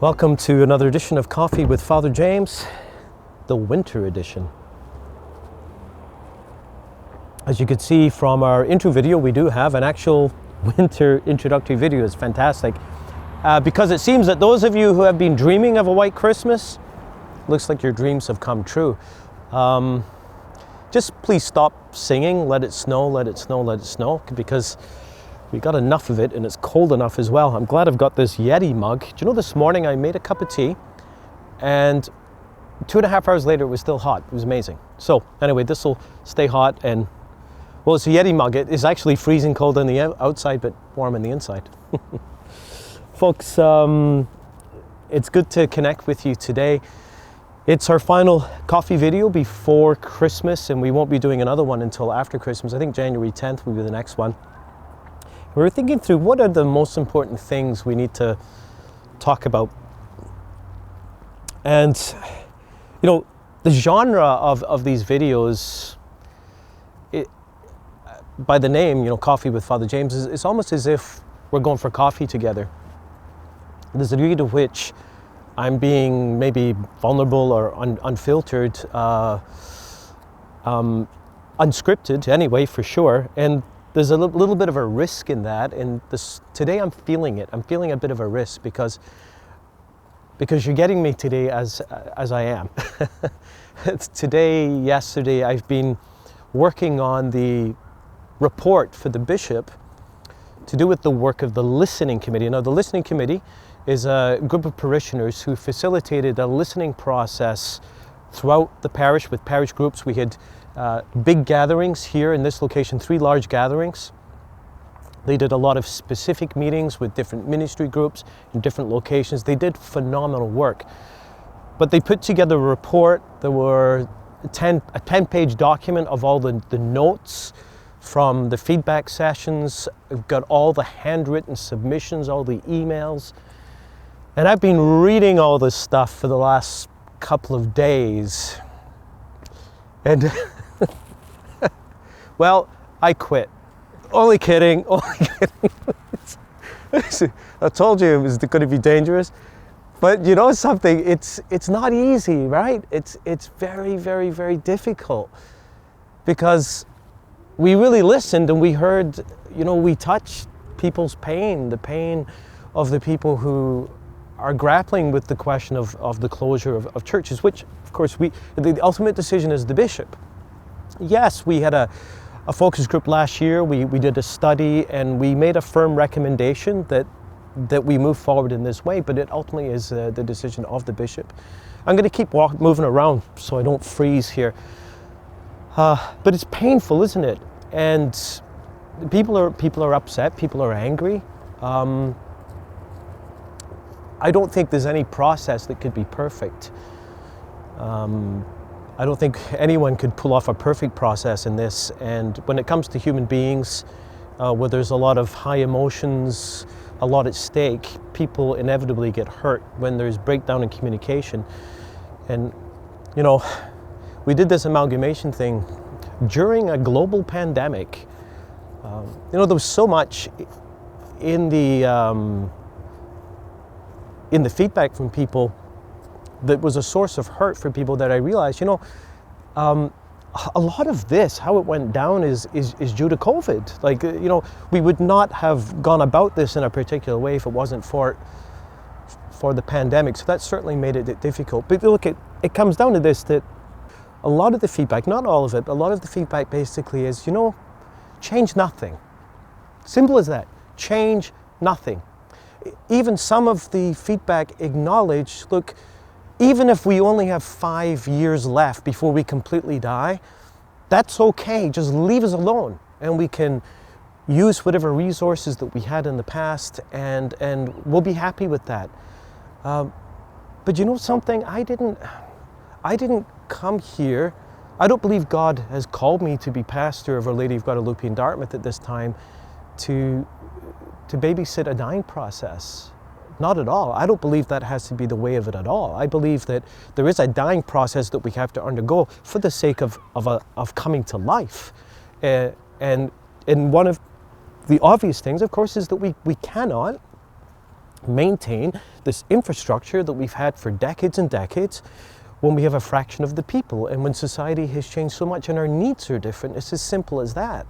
Welcome to another edition of Coffee with Father James, the winter edition. As you can see from our intro video, we do have an actual winter introductory video. It's fantastic because it seems that those of you who have been dreaming of a white Christmas, looks like your dreams have come true. Just please stop singing, let it snow, let it snow, let it snow, because we got enough of it and it's cold enough as well. I'm glad I've got this Yeti mug. Do you know this morning I made a cup of tea and 2.5 hours later it was still hot. It was amazing. So anyway, this will stay hot and, well, it's a Yeti mug. It is actually freezing cold on the outside but warm on the inside. Folks, it's good to connect with you today. It's our final coffee video before Christmas and we won't be doing another one until after Christmas. I think January 10th will be the next one. We were thinking through what are the most important things we need to talk about. And, you know, the genre of these videos, by the name, you know, Coffee with Father James, it's almost as if we're going for coffee together. There's a degree to which I'm being maybe vulnerable or unfiltered, unscripted anyway, for sure. And there's a little bit of a risk in that, and today I'm feeling it. I'm feeling a bit of a risk because you're getting me today as I am. Today, yesterday, I've been working on the report for the bishop to do with the work of the listening committee. Now, the listening committee is a group of parishioners who facilitated a listening process throughout the parish with parish groups. We had big gatherings here in this location, 3 large gatherings. They did a lot of specific meetings with different ministry groups in different locations. They did phenomenal work. But they put together a report. There were a 10-page document of all the notes from the feedback sessions. We've got all the handwritten submissions, all the emails. And I've been reading all this stuff for the last couple of days. And well, I quit. Only kidding, only kidding. I told you it was going to be dangerous. But you know something, it's not easy, right? It's very, very, very difficult because we really listened and we heard, you know, we touched people's pain, the pain of the people who are grappling with the question of the closure of churches, which of course the ultimate decision is the bishop. Yes, we had a focus group last year. We did a study and we made a firm recommendation that we move forward in this way, but it ultimately is the decision of the bishop. I'm going to keep moving around so I don't freeze here. But it's painful, isn't it? And people are upset. People are angry. I don't think there's any process that could be perfect. I don't think anyone could pull off a perfect process in this. And when it comes to human beings, where there's a lot of high emotions, a lot at stake, people inevitably get hurt when there's breakdown in communication. And, you know, we did this amalgamation thing during a global pandemic. You know, there was so much in the feedback from people that was a source of hurt for people that I realized, you know, a lot of this, how it went down is due to COVID. Like, you know, we would not have gone about this in a particular way if it wasn't for the pandemic. So that certainly made it difficult. But look, it comes down to this, that a lot of the feedback, not all of it, a lot of the feedback basically is, you know, change nothing. Simple as that. Change nothing. Even some of the feedback acknowledge, look, even if we only have 5 years left before we completely die, that's okay. Just leave us alone and we can use whatever resources that we had in the past and we'll be happy with that. But you know something? I didn't come here. I don't believe God has called me to be pastor of Our Lady of Guadalupe in Dartmouth at this time to babysit a dying process. Not at all. I don't believe that has to be the way of it at all. I believe that there is a dying process that we have to undergo for the sake of coming to life. And one of the obvious things, of course, is that we cannot maintain this infrastructure that we've had for decades and decades when we have a fraction of the people and when society has changed so much and our needs are different. It's as simple as that.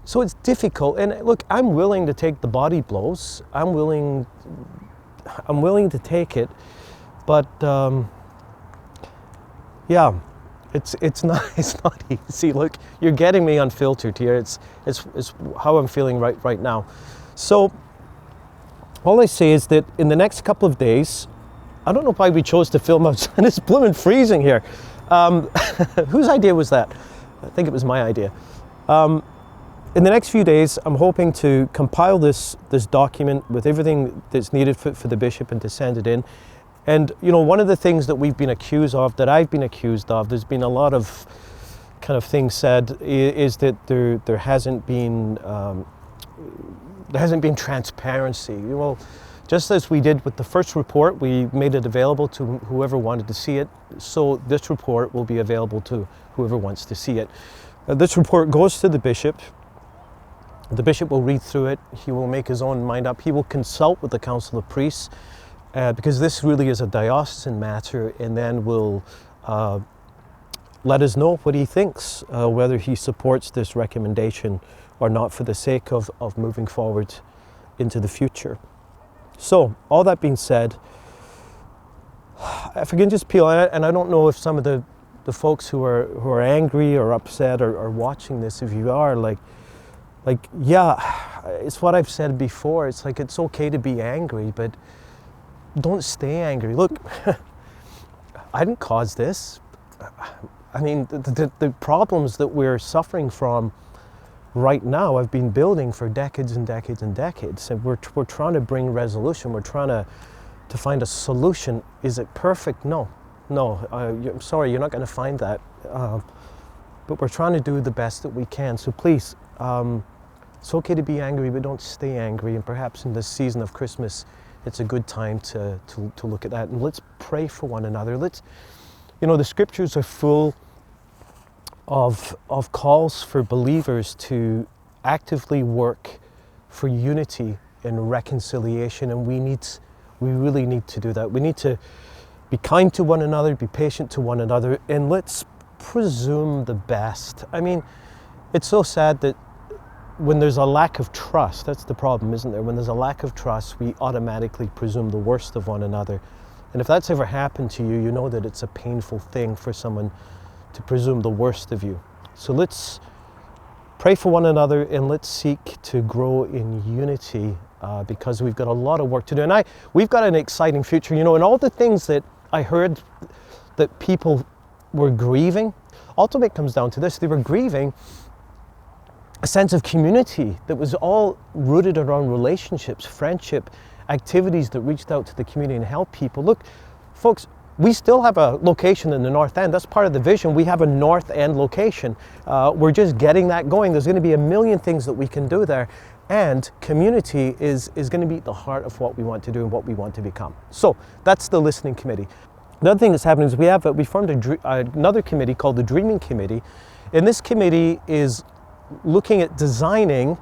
So it's difficult, and look, I'm willing to take the body blows. I'm willing to take it, but yeah, it's not easy. Look, you're getting me unfiltered here. It's how I'm feeling right now. So all I say is that in the next couple of days, I don't know why we chose to film outside. It's blooming freezing here. Whose idea was that? I think it was my idea. In the next few days, I'm hoping to compile this document with everything that's needed for the bishop and to send it in. And you know, one of the things that we've been accused of, that I've been accused of, there's been a lot of kind of things said, is that there hasn't been transparency. Well, just as we did with the first report, we made it available to whoever wanted to see it. So this report will be available to whoever wants to see it. This report goes to the bishop. The bishop will read through it. He will make his own mind up. He will consult with the council of priests because this really is a diocesan matter, and then will let us know what he thinks, whether he supports this recommendation or not, for the sake of moving forward into the future. So, all that being said, if I can just peel, and I don't know if some of the folks who are angry or upset or watching this, if you are like, yeah, it's what I've said before. It's like, it's okay to be angry, but don't stay angry. Look, I didn't cause this. I mean, the problems that we're suffering from right now, I've been building for decades and decades and decades, and we're trying to bring resolution. We're trying to find a solution. Is it perfect? No. I'm sorry, you're not going to find that. But we're trying to do the best that we can. So please, it's okay to be angry, but don't stay angry. And perhaps in this season of Christmas, it's a good time to look at that. And let's pray for one another. The scriptures are full of calls for believers to actively work for unity and reconciliation, and we really need to do that. We need to be kind to one another, be patient to one another, and let's presume the best. I mean, it's so sad that when there's a lack of trust, that's the problem, isn't there? When there's a lack of trust, we automatically presume the worst of one another. And if that's ever happened to you, you know that it's a painful thing for someone to presume the worst of you. So let's pray for one another, and let's seek to grow in unity because we've got a lot of work to do. And we've got an exciting future, and all the things that I heard that people were grieving, ultimately it comes down to this. They were grieving a sense of community that was all rooted around relationships, friendship, activities that reached out to the community and helped people. Look, folks, we still have a location in the North End. That's part of the vision. We have a North End location. We're just getting that going. There's going to be a million things that we can do there. And community is going to be at the heart of what we want to do and what we want to become. So that's the listening committee. The other thing that's happening is we formed another committee called the Dreaming Committee. And this committee is looking at designing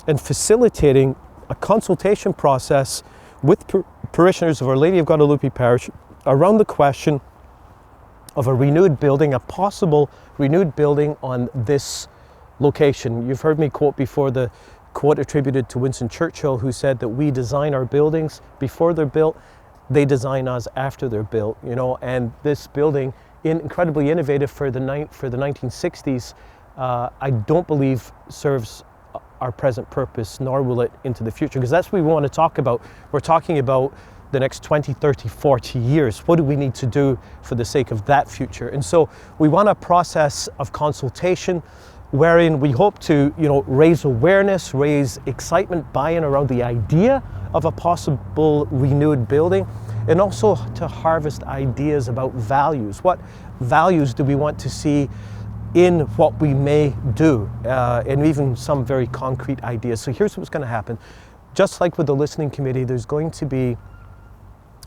and facilitating a consultation process with parishioners of Our Lady of Guadalupe Parish around the question of a renewed building, a possible renewed building on this location. You've heard me quote before the quote attributed to Winston Churchill, who said that we design our buildings before they're built, they design us after they're built, and this building, incredibly innovative for the 1960s, I don't believe serves our present purpose, nor will it into the future, because that's what we want to talk about. We're talking about the next 20, 30, 40 years. What do we need to do for the sake of that future? And so we want a process of consultation wherein we hope to, raise awareness, raise excitement, buy-in around the idea of a possible renewed building, and also to harvest ideas about values. What values do we want to see in what we may do, and even some very concrete ideas. So here's what's going to happen. Just like with the listening committee, there's going to be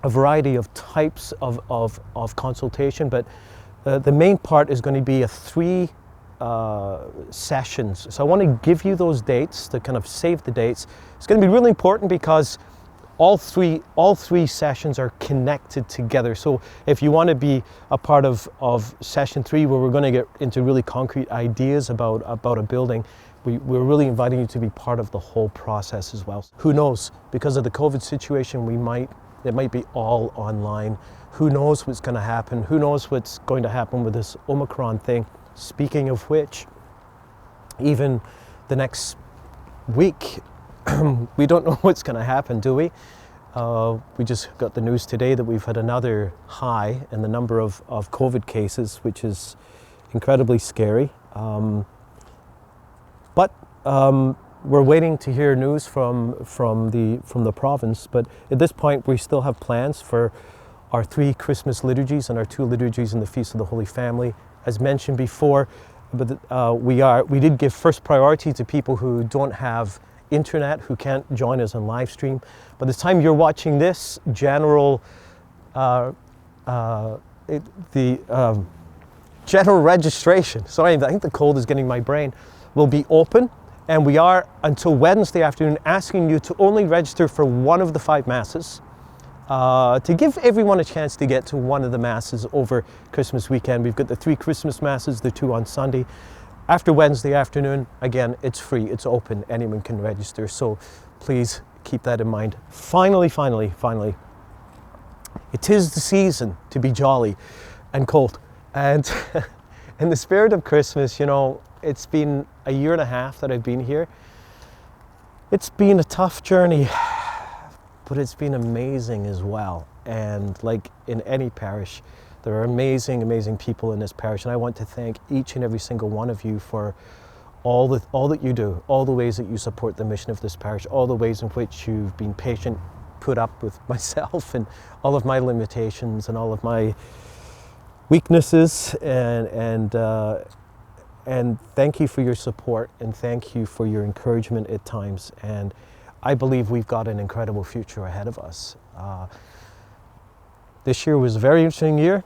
a variety of types of consultation, but the main part is going to be 3 sessions. So I want to give you those dates to kind of save the dates. It's going to be really important because all three sessions are connected together. So if you want to be a part of session 3, where we're going to get into really concrete ideas about a building, we're really inviting you to be part of the whole process as well. Who knows? Because of the COVID situation, it might be all online. Who knows what's going to happen? Who knows what's going to happen with this Omicron thing? Speaking of which, even the next week, we don't know what's going to happen, do we? We just got the news today that we've had another high in the number of COVID cases, which is incredibly scary. But we're waiting to hear news from the province. But at this point, we still have plans for our 3 Christmas liturgies and our 2 liturgies in the Feast of the Holy Family. As mentioned before, but we did give first priority to people who don't have internet, who can't join us on live stream. By the time you're watching this, general registration, sorry, I think the cold is getting my brain, will be open, and we are until Wednesday afternoon asking you to only register for one of the 5 masses, to give everyone a chance to get to one of the masses over Christmas weekend. We've got the 3 Christmas masses, the 2 on Sunday. After Wednesday afternoon, again, it's free, it's open, anyone can register, so please keep that in mind. Finally, it is the season to be jolly and cold. And in the spirit of Christmas, you know, it's been a year and a half that I've been here. It's been a tough journey, but it's been amazing as well. And like in any parish, there are amazing people in this parish, and I want to thank each and every single one of you for all that you do, all the ways that you support the mission of this parish, all the ways in which you've been patient, put up with myself and all of my limitations and all of my weaknesses, and thank you for your support, and thank you for your encouragement at times. And I believe we've got an incredible future ahead of us. This year was a very interesting year.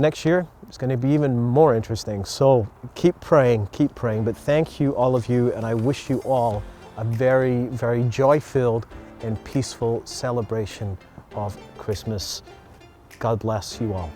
Next year, it's going to be even more interesting. So keep praying, but thank you, all of you, and I wish you all a very joy-filled and peaceful celebration of Christmas. God bless you all.